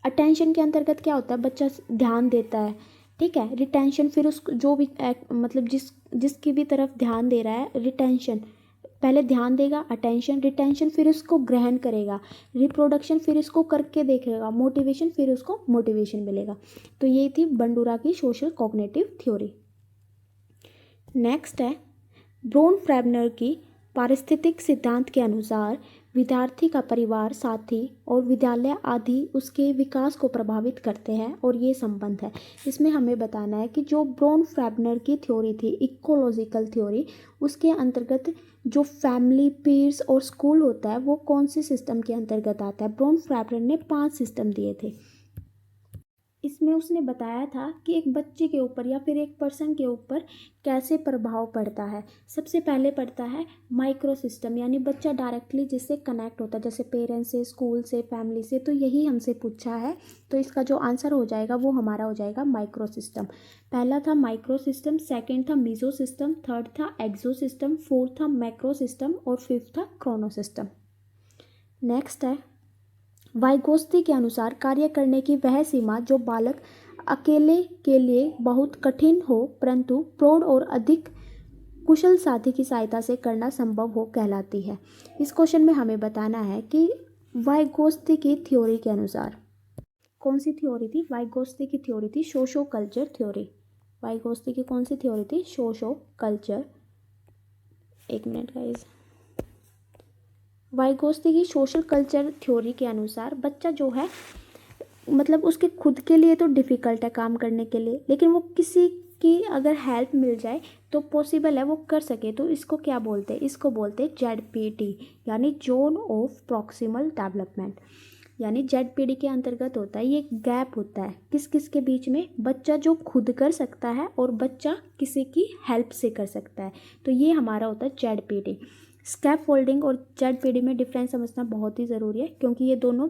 अटेंशन के अंतर्गत क्या होता है? बच्चा ध्यान देता है। ठीक है, रिटेंशन फिर उस जो भी मतलब जिसकी भी तरफ ध्यान दे रहा है, रिटेंशन पहले ध्यान देगा, अटेंशन, रिटेंशन फिर उसको ग्रहण करेगा, रिप्रोडक्शन फिर इसको करके देखेगा, मोटिवेशन फिर उसको मोटिवेशन मिलेगा। तो ये थी बंडूरा की सोशल कॉग्निटिव थ्योरी। नेक्स्ट है ब्रोन फ्रेबनर की पारिस्थितिक सिद्धांत के अनुसार विद्यार्थी का परिवार, साथी और विद्यालय आदि उसके विकास को प्रभावित करते हैं और ये संबंध है। इसमें हमें बताना है कि जो ब्रोन फ्रेबनर की थ्योरी थी, इकोलॉजिकल थ्योरी, उसके अंतर्गत जो फैमिली, पीयर्स और स्कूल होता है वो कौन से सिस्टम के अंतर्गत आता है? ब्रोन फ्रेबनर ने 5 सिस्टम दिए थे। इसमें उसने बताया था कि एक बच्चे के ऊपर या फिर एक पर्सन के ऊपर कैसे प्रभाव पड़ता है। सबसे पहले पड़ता है माइक्रो सिस्टम, यानी बच्चा डायरेक्टली जिससे कनेक्ट होता है, जैसे पेरेंट्स से, स्कूल से, फैमिली से। तो यही हमसे पूछा है, तो इसका जो आंसर हो जाएगा वो हमारा हो जाएगा माइक्रो सिस्टम। पहला था माइक्रो सिस्टम, सेकेंड था मीजो सिस्टम, थर्ड था एक्सो सिस्टम, फोर्थ था मैक्रो सिस्टम और फिफ्थ था क्रोनो सिस्टम। नेक्स्ट है वाइगोत्स्की के अनुसार कार्य करने की वह सीमा जो बालक अकेले के लिए बहुत कठिन हो परंतु प्रौढ़ और अधिक कुशल साथी की सहायता से करना संभव हो कहलाती है। इस क्वेश्चन में हमें बताना है कि वाइगोत्स्की की थ्योरी के अनुसार कौन सी थ्योरी थी? वाइगोत्स्की की थ्योरी थी सोशो कल्चर थ्योरी। वाइगोत्स्की की कौन सी थ्योरी थी? Socio culture. एक मिनट गाइस। वाइगोत्स्की की सोशल कल्चर थ्योरी के अनुसार बच्चा जो है मतलब उसके खुद के लिए तो डिफ़िकल्ट है काम करने के लिए, लेकिन वो किसी की अगर हेल्प मिल जाए तो पॉसिबल है वो कर सके। तो इसको क्या बोलते हैं? इसको बोलते हैं जेडपीटी, यानी जोन ऑफ प्रॉक्सिमल डेवलपमेंट। यानी जेडपीडी के अंतर्गत होता है, ये गैप होता है किस किस के बीच में? बच्चा जो खुद कर सकता है और बच्चा किसी की हेल्प से कर सकता है। तो ये हमारा होता है जेडपीडी। स्कैप फोल्डिंग और जेडपीडी में डिफरेंस समझना बहुत ही ज़रूरी है, क्योंकि ये दोनों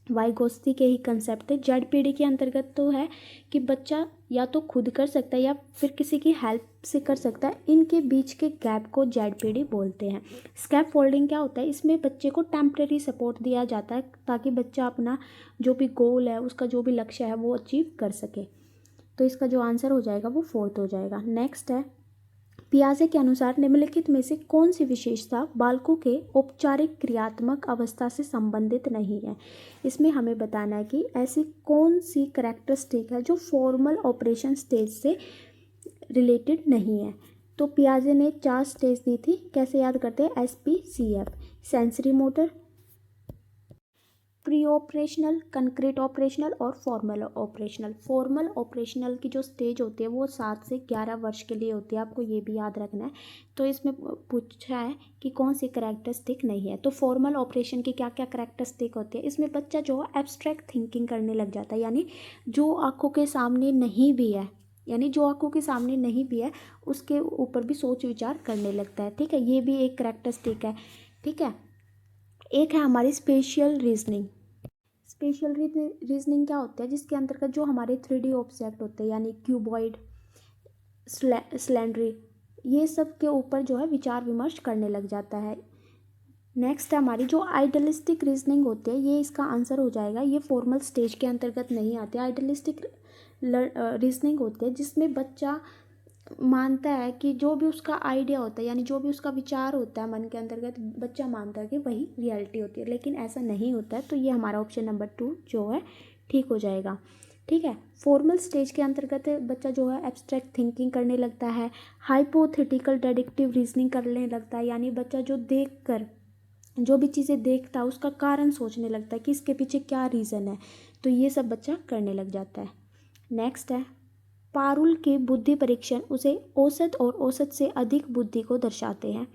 वाइगोत्स्की के ही कंसेप्ट है। जेडपीडी के अंतर्गत तो है कि बच्चा या तो खुद कर सकता है या फिर किसी की हेल्प से कर सकता है, इनके बीच के गैप को जेडपीडी बोलते हैं। स्कैप फोल्डिंग क्या होता है? इसमें बच्चे को टेम्प्रेरी सपोर्ट दिया जाता है ताकि बच्चा अपना जो भी गोल है, उसका जो भी लक्ष्य है वो अचीव कर सके। तो इसका जो आंसर हो जाएगा वो फोर्थ हो जाएगा। नेक्स्ट है पियाजे के अनुसार निम्नलिखित में से कौन सी विशेषता बालकों के औपचारिक क्रियात्मक अवस्था से संबंधित नहीं है। इसमें हमें बताना है कि ऐसी कौन सी कैरेक्टरिस्टिक है जो फॉर्मल ऑपरेशन स्टेज से रिलेटेड नहीं है। तो पियाजे ने 4 स्टेज दी थी, कैसे याद करते हैं, SPCF, sensory motor, pre operational, concrete operational और फॉर्मल ऑपरेशनल। फॉर्मल ऑपरेशनल की जो स्टेज होती है वो 7 से 11 वर्ष के लिए होती है, आपको ये भी याद रखना है। तो इसमें पूछा है कि कौन सी करैक्टरिस्टिक नहीं है। तो फॉर्मल ऑपरेशन की क्या क्या करैक्टरिस्टिक होती है, इसमें बच्चा जो है एब्स्ट्रैक्ट थिंकिंग करने लग जाता है, यानी जो आंखों के सामने नहीं भी है, उसके ऊपर भी सोच विचार करने लगता है। ठीक है, ये भी एक करैक्टरिस्टिक है। ठीक है, एक है हमारी स्पेशियल रीजनिंग। स्पेशियल रीजनिंग क्या होता है, जिसके अंतर्गत जो हमारे 3D ऑब्जेक्ट होते हैं, यानी क्यूबॉइड, सिलेंडरी, ये सब के ऊपर जो है विचार विमर्श करने लग जाता है। नेक्स्ट है हमारी जो आइडियलिस्टिक रीजनिंग होती है, ये इसका आंसर हो जाएगा, ये फॉर्मल स्टेज के अंतर्गत नहीं आते। आइडियलिस्टिक रीजनिंग होती है जिसमें बच्चा मानता है कि जो भी उसका आइडिया होता है, यानी जो भी उसका विचार होता है मन के अंतर्गत, बच्चा मानता है कि वही रियलिटी होती है, लेकिन ऐसा नहीं होता है। तो ये हमारा ऑप्शन नंबर 2 जो है ठीक हो जाएगा। ठीक है, फॉर्मल स्टेज के अंतर्गत बच्चा जो है एब्स्ट्रैक्ट थिंकिंग करने लगता है, हाइपोथेटिकल डिडक्टिव रीजनिंग करने लगता है, यानी बच्चा जो जो भी चीज़ें देखता है उसका कारण सोचने लगता है कि इसके पीछे क्या रीज़न है। तो ये सब बच्चा करने लग जाता है। नेक्स्ट है पारुल के बुद्धि परीक्षण उसे औसत और औसत से अधिक बुद्धि को दर्शाते हैं,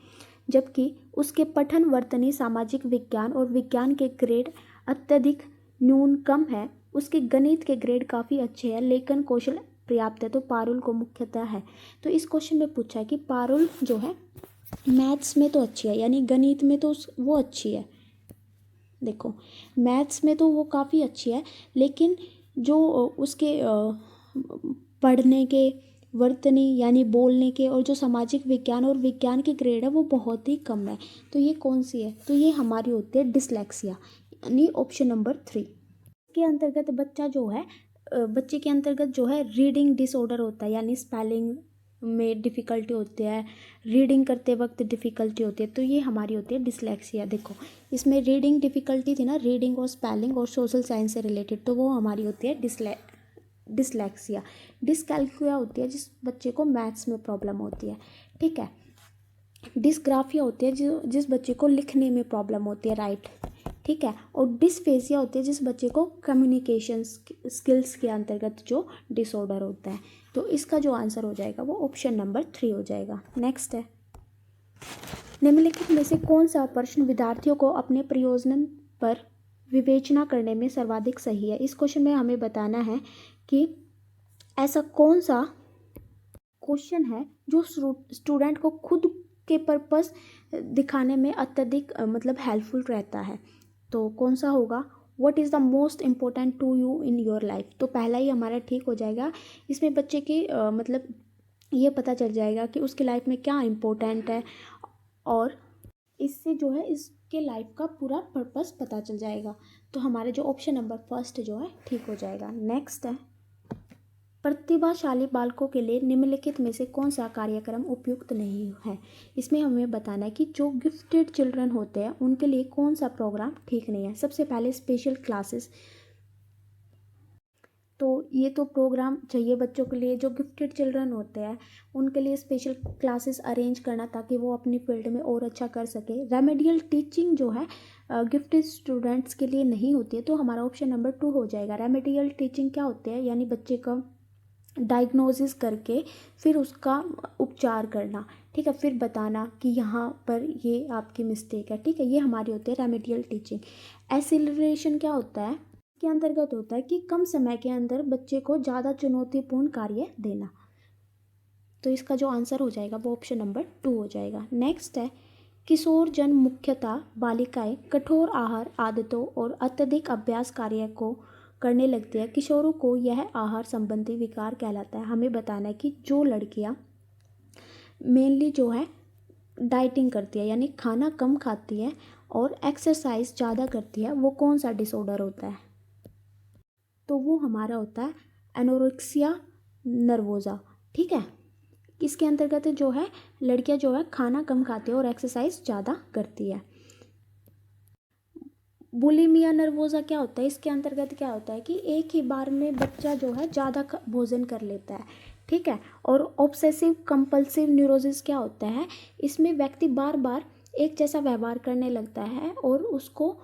जबकि उसके पठन वर्तनी सामाजिक विज्ञान और विज्ञान के ग्रेड अत्यधिक न्यून कम है। उसके गणित के ग्रेड काफ़ी अच्छे हैं, लेकिन कौशल पर्याप्त है। तो पारुल को मुख्यतः है। तो इस क्वेश्चन में पूछा है कि पारुल जो है मैथ्स में तो अच्छी है, यानी गणित में तो वो अच्छी है। देखो, मैथ्स में तो वो काफ़ी अच्छी है, लेकिन जो उसके पढ़ने के, वर्तनी यानी बोलने के, और जो सामाजिक विज्ञान और विज्ञान के ग्रेड है वो बहुत ही कम है। तो ये कौन सी है, तो ये हमारी होती है डिसलेक्सिया, यानी ऑप्शन नंबर 3 के अंतर्गत बच्चे के अंतर्गत जो है रीडिंग डिसऑर्डर होता है, यानी स्पेलिंग में डिफ़िकल्टी होती है, रीडिंग करते वक्त डिफ़िकल्टी होती है। तो ये हमारी होती है डिसलेक्सिया। देखो, इसमें रीडिंग डिफ़िकल्टी थी ना, रीडिंग और स्पेलिंग और सोशल साइंस से रिलेटेड, तो वो हमारी होती है डिसलेक्सिया। डिसकैल्कुलिया होती है जिस बच्चे को मैथ्स में प्रॉब्लम होती है। ठीक है, डिसग्राफिया होती है जिस बच्चे को लिखने में प्रॉब्लम होती है, राइट। ठीक है, और डिसफेसिया होती है जिस बच्चे को कम्युनिकेशन स्किल्स के अंतर्गत जो डिसऑर्डर होता है। तो इसका जो आंसर हो जाएगा वो ऑप्शन नंबर 3 हो जाएगा। नेक्स्ट है निम्नलिखित में से कौन सा प्रश्न विद्यार्थियों को अपने प्रयोजन पर विवेचना करने में सर्वाधिक सही है। इस क्वेश्चन में हमें बताना है कि ऐसा कौन सा क्वेश्चन है जो स्टूडेंट को खुद के पर्पस दिखाने में अत्यधिक मतलब हेल्पफुल रहता है। तो कौन सा होगा, what is the most important to you in your life. तो पहला ही हमारा ठीक हो जाएगा। इसमें बच्चे की मतलब ये पता चल जाएगा कि उसकी लाइफ में क्या इम्पोर्टेंट है, और इससे जो है इसके लाइफ का पूरा पर्पस पता चल जाएगा। तो हमारे जो ऑप्शन नंबर 1 जो है ठीक हो जाएगा। नेक्स्ट है प्रतिभाशाली बालकों के लिए निम्नलिखित में से कौन सा कार्यक्रम उपयुक्त नहीं है। इसमें हमें बताना है कि जो गिफ्टेड चिल्ड्रन होते हैं उनके लिए कौन सा प्रोग्राम ठीक नहीं है। सबसे पहले स्पेशल क्लासेस, तो ये तो प्रोग्राम चाहिए बच्चों के लिए। जो गिफ्टेड चिल्ड्रन होते हैं उनके लिए स्पेशल क्लासेस अरेंज करना, ताकि वो अपनी फील्ड में और अच्छा कर सके। रेमेडियल टीचिंग जो है गिफ्टेड स्टूडेंट्स के लिए नहीं होती है। तो हमारा ऑप्शन नंबर 2 हो जाएगा। रेमेडियल टीचिंग क्या होते हैं, यानी बच्चे का डायग्नोसिस करके फिर उसका उपचार करना। ठीक है, फिर बताना कि यहाँ पर ये आपकी मिस्टेक है। ठीक है, ये हमारी होती है रेमेडियल टीचिंग। एक्सीलरेशन क्या होता है, के अंतर्गत होता है कि कम समय के अंदर बच्चे को ज़्यादा चुनौतीपूर्ण कार्य देना। तो इसका जो आंसर हो जाएगा वो ऑप्शन नंबर 2 हो जाएगा। नेक्स्ट है किशोर जन मुख्यतः बालिकाएं कठोर आहार आदतों और अत्यधिक अभ्यास कार्य को करने लगती है। किशोरों को यह आहार संबंधी विकार कहलाता है। हमें बताना है कि जो लड़कियां मेनली जो है डाइटिंग करती है, यानी खाना कम खाती है और एक्सरसाइज ज़्यादा करती है, वो कौन सा डिसऑर्डर होता है। तो वो हमारा होता है एनोरेक्सिया नर्वोसा। ठीक है, इसके अंतर्गत जो है लड़कियां जो है खाना कम खाती है और एक्सरसाइज ज़्यादा करती है। बुलिमिया नर्वोसा क्या होता है, इसके अंतर्गत क्या होता है कि एक ही बार में बच्चा जो है ज़्यादा भोजन कर लेता है, ठीक है। और ऑब्सेसिव कंपल्सिव न्यूरोसिस क्या होता है, इसमें व्यक्ति बार बार एक जैसा व्यवहार करने लगता है और उसको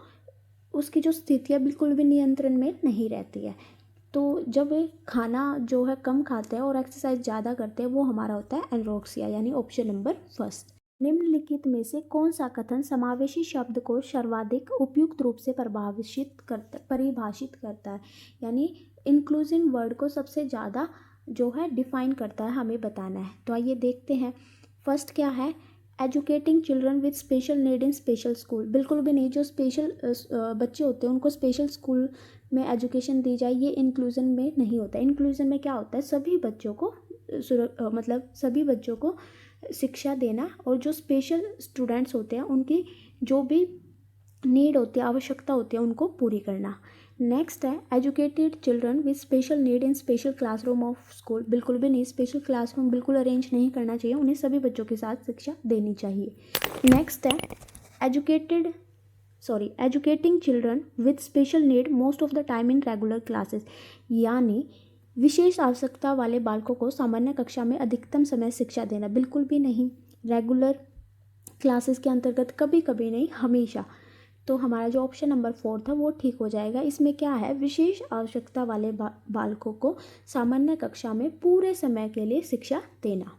उसकी जो स्थितियाँ बिल्कुल भी नियंत्रण में नहीं रहती है। तो जब खाना जो है कम खाते हैं और एक्सरसाइज ज़्यादा करते हैं वो हमारा होता है एनोरेक्सिया, यानी ऑप्शन नंबर फर्स्ट। निम्नलिखित में से कौन सा कथन समावेशी शब्द को सर्वाधिक उपयुक्त रूप से परिभाषित करता है, यानी इंक्लूसिव वर्ड को सबसे ज़्यादा जो है डिफाइन करता है, हमें बताना है। तो आइए देखते हैं। फर्स्ट क्या है, educating children with special need in special school. बिल्कुल भी नहीं, जो स्पेशल बच्चे होते हैं उनको स्पेशल स्कूल में एजुकेशन दी जाए, ये इंक्लूजन में नहीं होता है। इंक्लूजन में क्या होता है, सभी बच्चों को मतलब सभी बच्चों को शिक्षा देना और जो स्पेशल स्टूडेंट्स होते हैं उनकी जो भी नीड होती है, आवश्यकता होती है, उनको पूरी करना। नेक्स्ट है educated children with special need in special classroom of school. बिल्कुल भी नहीं, स्पेशल क्लासरूम बिल्कुल अरेंज नहीं करना चाहिए, उन्हें सभी बच्चों के साथ शिक्षा देनी चाहिए। नेक्स्ट है educating children with special need most of the time in regular classes, यानी विशेष आवश्यकता वाले बालकों को सामान्य कक्षा में अधिकतम समय शिक्षा देना। बिल्कुल भी नहीं, रेगुलर क्लासेस के अंतर्गत कभी कभी नहीं, हमेशा। तो हमारा जो ऑप्शन नंबर 4 था वो ठीक हो जाएगा। इसमें क्या है, विशेष आवश्यकता वाले बालकों को सामान्य कक्षा में पूरे समय के लिए शिक्षा देना।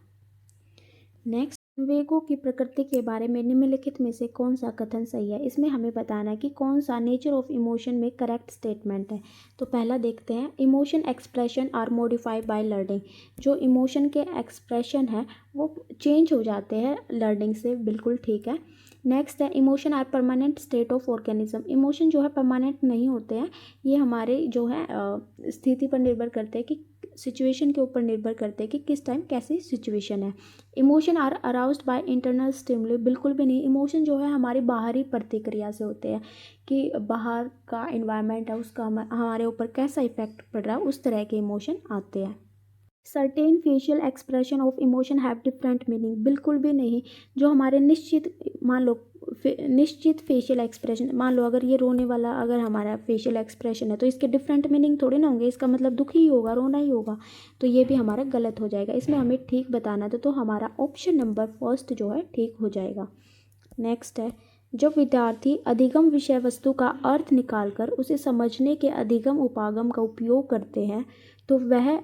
नेक्स्ट, संवेगों की प्रकृति के बारे में निम्नलिखित में से कौन सा कथन सही है, इसमें हमें बताना है कि कौन सा नेचर ऑफ इमोशन में करेक्ट स्टेटमेंट है। तो पहला देखते हैं, emotion expression are modified by learning. जो इमोशन के एक्सप्रेशन है वो चेंज हो जाते हैं लर्निंग से, बिल्कुल ठीक है। नेक्स्ट है, emotion are permanent state of organism. Emotion जो है परमानेंट नहीं होते हैं, ये हमारे जो है स्थिति पर निर्भर करते हैं, कि सिचुएशन के ऊपर निर्भर करते हैं कि किस टाइम कैसी सिचुएशन है। Emotion are aroused by internal stimuli. बिल्कुल भी नहीं, इमोशन जो है हमारी बाहरी प्रतिक्रिया से होते हैं, कि बाहर का इन्वायरमेंट है उसका हमारे ऊपर कैसा इफेक्ट पड़ रहा है, उस तरह के इमोशन आते हैं। Certain facial expression of emotion have different meaning. बिल्कुल भी नहीं, जो हमारे निश्चित फेशियल एक्सप्रेशन, मान लो अगर ये रोने वाला अगर हमारा फेशियल एक्सप्रेशन है तो इसके डिफरेंट मीनिंग थोड़ी ना होंगे, इसका मतलब दुखी ही होगा, रोना ही होगा, तो ये भी हमारा गलत हो जाएगा। इसमें हमें ठीक बताना था, तो हमारा ऑप्शन नंबर फर्स्ट जो है ठीक हो जाएगा। नेक्स्ट है, जब विद्यार्थी अधिगम विषय वस्तु का अर्थ निकालकर उसे समझने के अधिगम उपागम का उपयोग करते हैं तो वह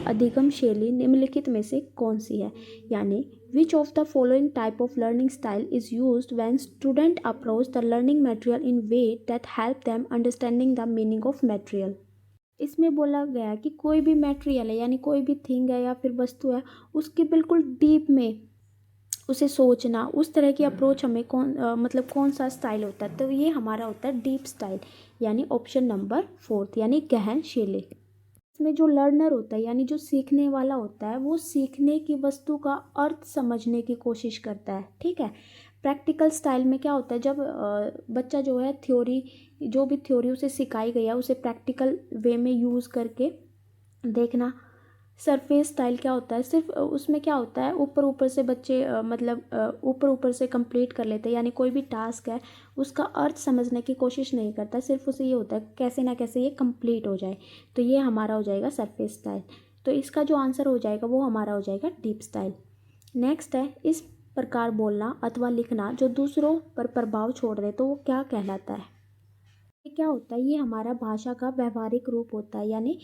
अधिगम शैली निम्नलिखित में से कौन सी है, यानी विच of the following type of learning style is used when student approach the learning material in way that help them understanding the meaning of material. इसमें बोला गया कि कोई भी मटेरियल है, यानी कोई भी थिंग है या फिर वस्तु है, उसकी बिल्कुल डीप में उसे सोचना, उस तरह की अप्रोच हमें कौन सा स्टाइल होता है, तो ये हमारा होता है डीप स्टाइल, यानी ऑप्शन नंबर 4, यानी गहन शैली। इसमें जो लर्नर होता है, यानी जो सीखने वाला होता है, वो सीखने की वस्तु का अर्थ समझने की कोशिश करता है, ठीक है। प्रैक्टिकल स्टाइल में क्या होता है, जब बच्चा जो है जो भी थ्योरी उसे सिखाई गई है उसे प्रैक्टिकल वे में यूज़ करके देखना। सरफेस स्टाइल क्या होता है, सिर्फ उसमें क्या होता है, ऊपर ऊपर से बच्चे ऊपर ऊपर से कंप्लीट कर लेते हैं, यानी कोई भी टास्क है उसका अर्थ समझने की कोशिश नहीं करता, सिर्फ उसे ये होता है कैसे ना कैसे ये कंप्लीट हो जाए, तो ये हमारा हो जाएगा सरफेस स्टाइल। तो इसका जो आंसर हो जाएगा वो हमारा हो जाएगा डीप स्टाइल। नेक्स्ट है, इस प्रकार बोलना अथवा लिखना जो दूसरों पर प्रभाव छोड़ दे तो वो क्या कहलाता है। ये क्या होता है, ये हमारा भाषा का व्यवहारिक रूप होता है, यानी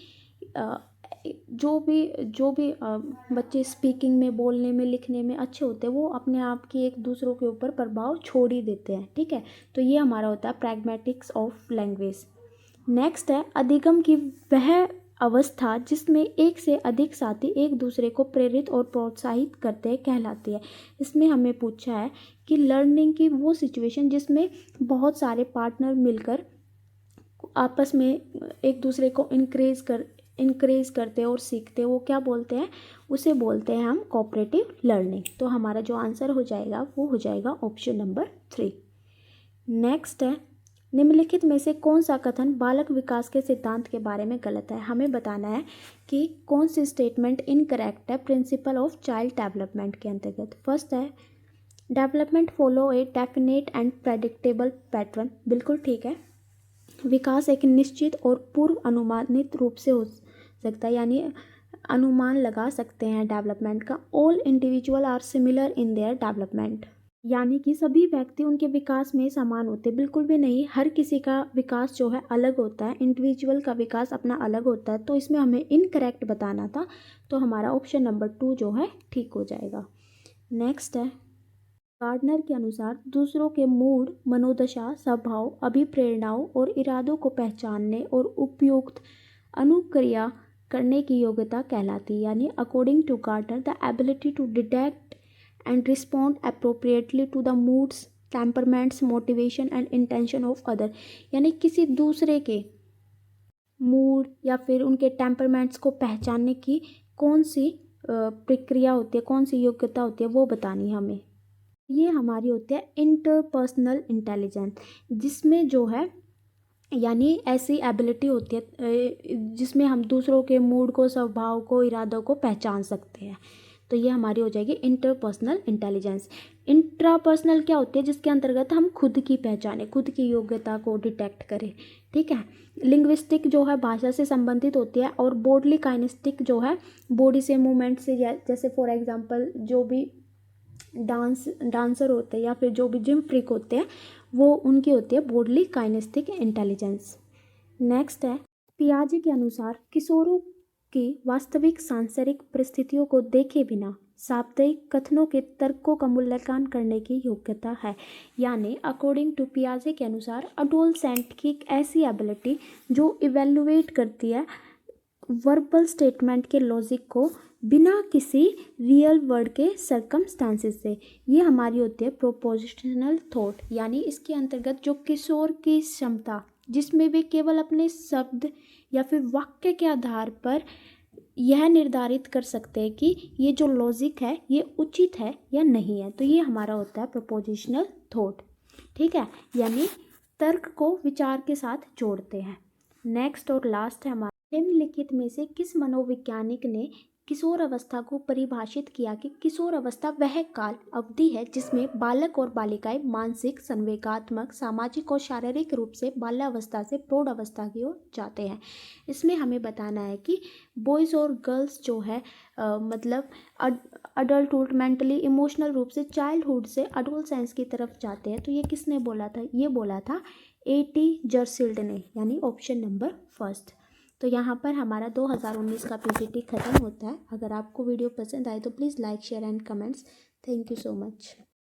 जो भी बच्चे स्पीकिंग में, बोलने में, लिखने में अच्छे होते हैं, वो अपने आप की एक दूसरों के ऊपर प्रभाव छोड़ ही देते हैं, ठीक है। तो ये हमारा होता है प्रैग्मेटिक्स ऑफ लैंग्वेज। नेक्स्ट है, अधिगम की वह अवस्था जिसमें एक से अधिक साथी एक दूसरे को प्रेरित और प्रोत्साहित करते हैं कहलाती है। इसमें हमें पूछा है कि लर्निंग की वो सिचुएशन जिसमें बहुत सारे पार्टनर मिलकर आपस में एक दूसरे को इनक्रेज करते हैं और सीखते हैं, वो क्या बोलते हैं, उसे बोलते हैं हम कोऑपरेटिव लर्निंग। तो हमारा जो आंसर हो जाएगा वो हो जाएगा ऑप्शन नंबर 3। नेक्स्ट है, निम्नलिखित में से कौन सा कथन बालक विकास के सिद्धांत के बारे में गलत है। हमें बताना है कि कौन सी स्टेटमेंट इनकरेक्ट है प्रिंसिपल ऑफ चाइल्ड डेवलपमेंट के अंतर्गत। फर्स्ट है development follow a definite and predictable pattern, बिल्कुल ठीक है। विकास एक निश्चित और पूर्व अनुमानित रूप से हो सकता है, यानी अनुमान लगा सकते हैं डेवलपमेंट का। All individual are similar in their development, यानी कि सभी व्यक्ति उनके विकास में समान होते, बिल्कुल भी नहीं। हर किसी का विकास जो है अलग होता है, इंडिविजुअल का विकास अपना अलग होता है। तो इसमें हमें इनकरेक्ट बताना था, तो हमारा ऑप्शन नंबर 2 जो है ठीक हो जाएगा। नेक्स्ट है गार्डनर के अनुसार दूसरों के मूड, मनोदशा, स्वभाव, अभिप्रेरणाओं और इरादों को पहचानने और उपयुक्त अनुक्रिया करने की योग्यता कहलाती है, यानी according to Gardner the ability to detect and respond appropriately to the moods, temperaments, motivation and intention of other, यानी किसी दूसरे के मूड या फिर उनके टेम्परमेंट्स को पहचानने की कौन सी प्रक्रिया होती है, कौन सी योग्यता होती है, वो बतानी है हमें। ये हमारी होती है इंटरपर्सनल इंटेलिजेंस, जिसमें जो है यानी ऐसी एबिलिटी होती है जिसमें हम दूसरों के मूड को, स्वभाव को, इरादों को पहचान सकते हैं। तो ये हमारी हो जाएगी इंटरपर्सनल इंटेलिजेंस। इंट्रापर्सनल क्या होती है, जिसके अंतर्गत हम खुद की पहचाने, खुद की योग्यता को डिटेक्ट करें, ठीक है। लिंग्विस्टिक जो है भाषा से संबंधित होती है, और बॉडली काइनेस्टिक जो है बॉडी से, मूवमेंट से, जैसे फॉर एग्जांपल जो भी डांसर होते हैं या फिर जो भी जिम फ्रीक होते हैं, वो उनकी होती है बॉडली काइनेस्टिक इंटेलिजेंस। नेक्स्ट है पियाजे के अनुसार किशोरों की वास्तविक सांसारिक परिस्थितियों को देखे बिना साप्ताहिक कथनों के तर्कों का मूल्यांकन करने की योग्यता है, यानी अकॉर्डिंग टू पियाजे के अनुसार अडोलसेंट की एक ऐसी एबिलिटी जो इवेल्युएट करती है वर्बल स्टेटमेंट के लॉजिक को बिना किसी रियल वर्ड के सर्कमस्टांसेस से। ये हमारी होती है प्रोपोजिशनल थॉट, यानी इसके अंतर्गत जो किशोर की क्षमता, जिसमें वे केवल अपने शब्द या फिर वाक्य के आधार पर यह निर्धारित कर सकते हैं कि ये जो लॉजिक है ये उचित है या नहीं है। तो ये हमारा होता है प्रोपोजिशनल थॉट, ठीक है, यानी तर्क को विचार के साथ जोड़ते हैं। नेक्स्ट और लास्ट है हमारा निम्नलिखित में से किस मनोवैज्ञानिक ने किशोर अवस्था को परिभाषित किया कि किशोर अवस्था वह काल अवधि है जिसमें बालक और बालिकाएं मानसिक, संवेगात्मक, सामाजिक और शारीरिक रूप से बाल्यावस्था से प्रौढ़ अवस्था की ओर जाते हैं। इसमें हमें बताना है कि बॉयज़ और गर्ल्स जो है मतलब अडल्टहुड, मेंटली, इमोशनल रूप से चाइल्डहुड से अडोलसेंस की तरफ जाते हैं। तो ये किसने बोला था, ये बोला था A.T. जर्सिल्ड ने, यानी ऑप्शन नंबर फर्स्ट। तो यहाँ पर हमारा 2019 का PGT ख़त्म होता है। अगर आपको वीडियो पसंद आए तो please like, share and comments. Thank you so much.